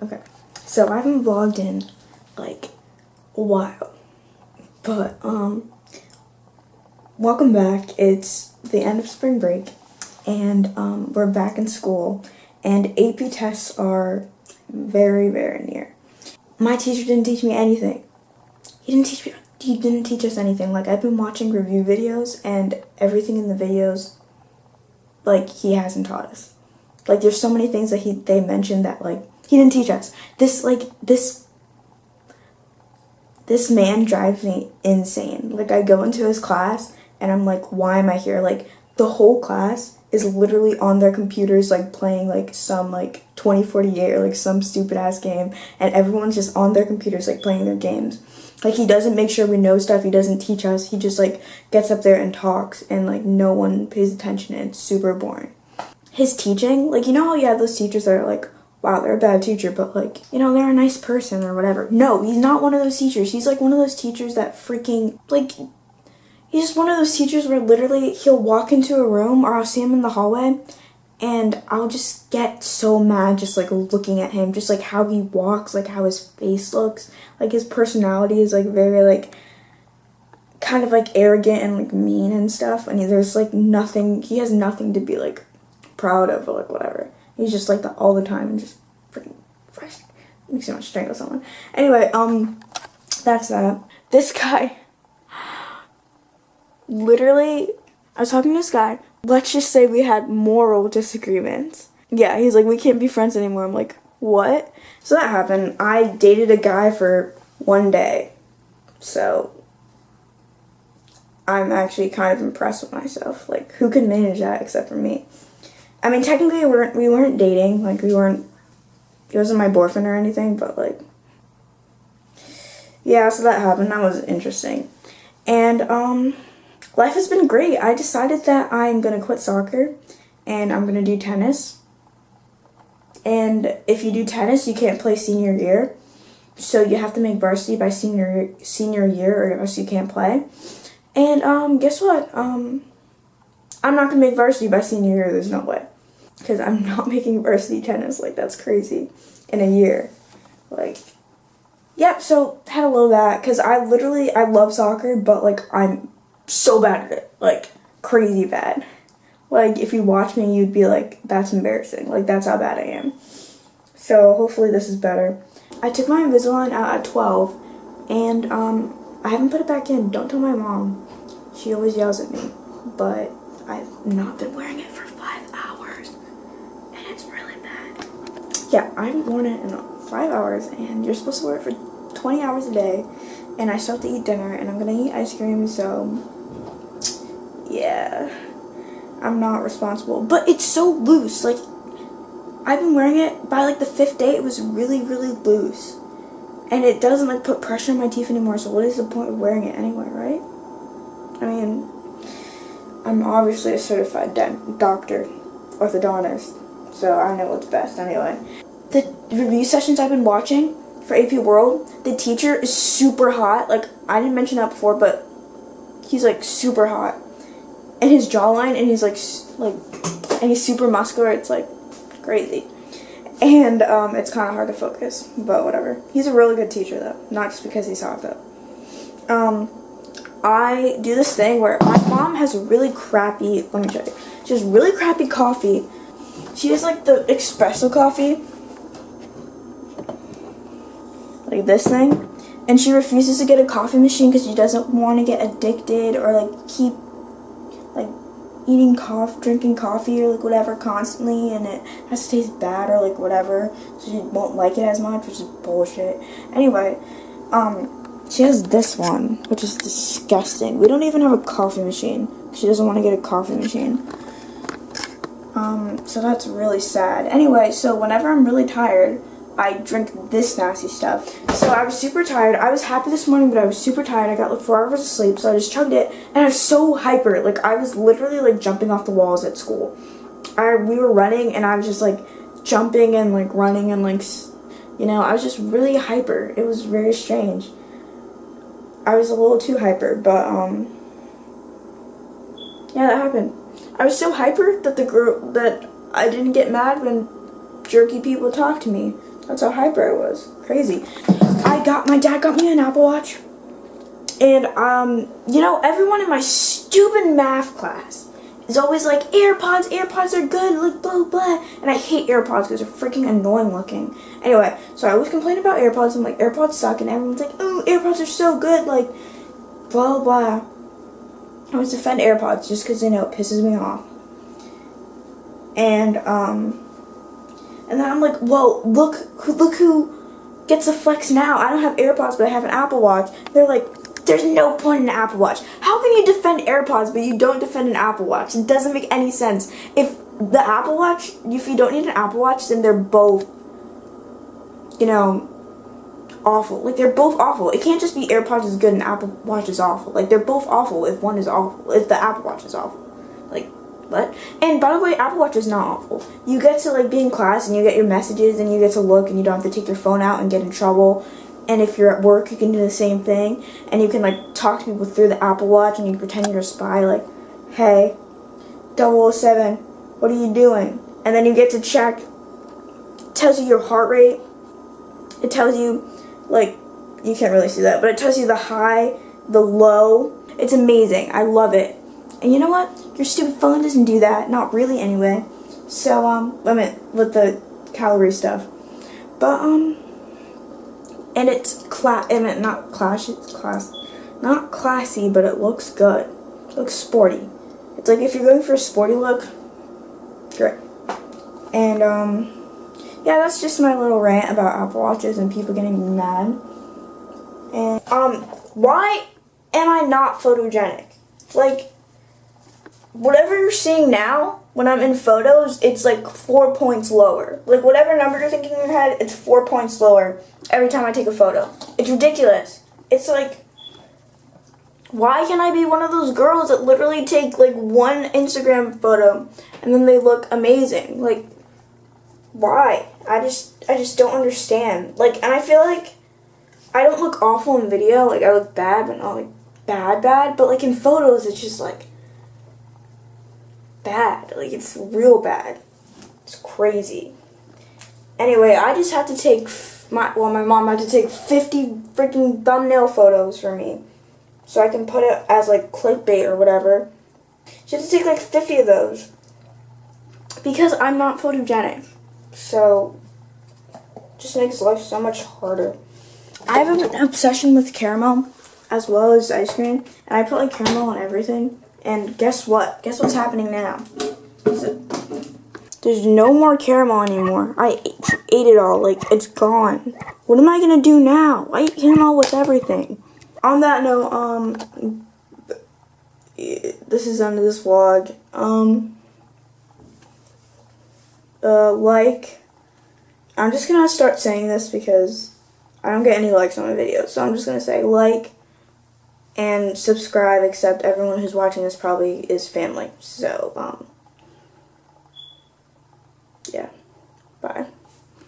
Okay, so I haven't vlogged in like a while, but welcome back. It's the end of spring break, and we're back in school, and AP tests are very, very near. My teacher didn't teach me anything. He didn't teach us anything. Like, I've been watching review videos, and everything in the videos, like, he hasn't taught us. Like, there's so many things that they mentioned that, like, he didn't teach us. This man drives me insane. Like, I go into his class, and I'm like, why am I here? Like, the whole class is literally on their computers, like, playing, like, some, like, 2048 or, like, some stupid-ass game, and everyone's just on their computers, like, playing their games. Like, he doesn't make sure we know stuff, he doesn't teach us, he just, like, gets up there and talks, and, like, no one pays attention, and it's super boring. His teaching, like, you know how you have those teachers that are like, wow, they're a bad teacher, but, like, you know, they're a nice person or whatever. No, he's not one of those teachers. He's, like, one of those teachers that freaking, like, he's just one of those teachers where literally he'll walk into a room or I'll see him in the hallway and I'll just get so mad just, like, looking at him, just, like, how he walks, like, how his face looks. Like, his personality is, like, very, like, kind of, like, arrogant and, like, mean and stuff, and there's, like, nothing, he has nothing to be, like, proud of or, like, whatever. He's just like that all the time and just freaking fresh. Makes me want to strangle someone. Anyway, that's that. This guy, literally, I was talking to this guy. Let's just say we had moral disagreements. Yeah, he's like, we can't be friends anymore. I'm like, what? So that happened. I dated a guy for one day. So I'm actually kind of impressed with myself. Like, who could manage that except for me? I mean, technically, we weren't dating. Like, he wasn't my boyfriend or anything, but, like, yeah, so that happened. That was interesting. And, life has been great. I decided that I'm gonna quit soccer, and I'm gonna do tennis. And if you do tennis, you can't play senior year. So you have to make varsity by senior year, or else you can't play. And, guess what? I'm not gonna make varsity by senior year, there's no way. Because I'm not making varsity tennis, like, that's crazy, in a year. Like, yep, so had a little that, because I love soccer, but, like, I'm so bad at it, like, crazy bad. Like, if you watch me, you'd be like, that's embarrassing, like, that's how bad I am. So, hopefully this is better. I took my Invisalign out at 12, and, I haven't put it back in. Don't tell my mom. She always yells at me, but I've not been wearing it for 5 hours, and it's really bad. Yeah, I haven't worn it in 5 hours, and you're supposed to wear it for 20 hours a day, and I still have to eat dinner, and I'm gonna eat ice cream, so yeah, I'm not responsible. But it's so loose, like, I've been wearing it, by, like, the 5th day, it was really, really loose, and it doesn't, like, put pressure on my teeth anymore, so what is the point of wearing it anyway, right? I mean, I'm obviously a certified doctor, orthodontist, so I know what's best anyway. The review sessions I've been watching for AP World, the teacher is super hot. Like, I didn't mention that before, but he's, like, super hot. And his jawline, and he's, and he's super muscular, it's, like, crazy. And, it's kind of hard to focus, but whatever. He's a really good teacher, though. Not just because he's hot, though. I do this thing where my mom has really crappy, let me show you. She has really crappy coffee. She has, like, the espresso coffee. Like this thing. And she refuses to get a coffee machine because she doesn't want to get addicted or, like, keep, like, drinking coffee or, like, whatever constantly, and it has to taste bad or, like, whatever. So she won't like it as much, which is bullshit. Anyway, she has this one, which is disgusting. We don't even have a coffee machine. She doesn't want to get a coffee machine. So that's really sad. Anyway, so whenever I'm really tired, I drink this nasty stuff. So I was super tired. I was happy this morning, but I was super tired. I got, like, 4 hours of sleep, so I just chugged it, and I was so hyper. Like, I was literally, like, jumping off the walls at school. We were running, and I was just, like, jumping and, like, running and, like, you know, I was just really hyper. It was very strange. I was a little too hyper, but, yeah, that happened. I was so hyper that that I didn't get mad when jerky people talked to me. That's how hyper I was. Crazy. My dad got me an Apple Watch. And, you know, everyone in my stupid math class is always like, AirPods are good, like, blah, blah. And I hate AirPods because they're freaking annoying looking. Anyway, so I always complain about AirPods. I'm like, AirPods suck. And everyone's like, oh, AirPods are so good, like, blah, blah. I always defend AirPods just because, you know, it pisses me off. And then I'm like, whoa, look who gets the flex now. I don't have AirPods, but I have an Apple Watch. They're like, there's no point in an Apple Watch. How can you defend AirPods, but you don't defend an Apple Watch? It doesn't make any sense. If the Apple Watch, if you don't need an Apple Watch, then they're both, you know, awful. Like, they're both awful. It can't just be AirPods is good and Apple Watch is awful. Like, they're both awful if one is awful, if the Apple Watch is awful. Like, what? And by the way, Apple Watch is not awful. You get to, like, be in class and you get your messages and you get to look and you don't have to take your phone out and get in trouble. And if you're at work, you can do the same thing. And you can, like, talk to people through the Apple Watch and you can pretend you're a spy, like, hey, 007, what are you doing? And then you get to check. It tells you your heart rate. It tells you, like, you can't really see that, but it tells you the high, the low. It's amazing. I love it. And you know what? Your stupid phone doesn't do that. Not really, anyway. So, I mean, with the calorie stuff. But, and it's not classy, but it looks good. It looks sporty. It's like if you're going for a sporty look, great. And, yeah, that's just my little rant about Apple Watches and people getting mad. And, why am I not photogenic? Like, whatever you're seeing now, when I'm in photos, it's like 4 points lower. Like, whatever number you're thinking in your head, it's 4 points lower every time I take a photo. It's ridiculous. It's like, why can't I be one of those girls that literally take, like, one Instagram photo and then they look amazing? Like, why? I just don't understand. Like, and I feel like I don't look awful in video. Like, I look bad, but not, like, bad. But, like, in photos, it's just, like, bad. Like, it's real bad. It's crazy. Anyway, I just had to take my mom had to take 50 freaking thumbnail photos for me so I can put it as, like, clickbait or whatever. She had to take, like, 50 of those because I'm not photogenic. So, just makes life so much harder. I have an obsession with caramel as well as ice cream, and I put, like, caramel on everything. And guess what? Guess what's happening now? There's no more caramel anymore. I ate it all. Like, it's gone. What am I gonna do now? I eat caramel with everything. On that note, this is the end of this vlog. I'm just gonna start saying this because I don't get any likes on my videos. So I'm just gonna say like and subscribe, except everyone who's watching this probably is family. So, yeah. Bye.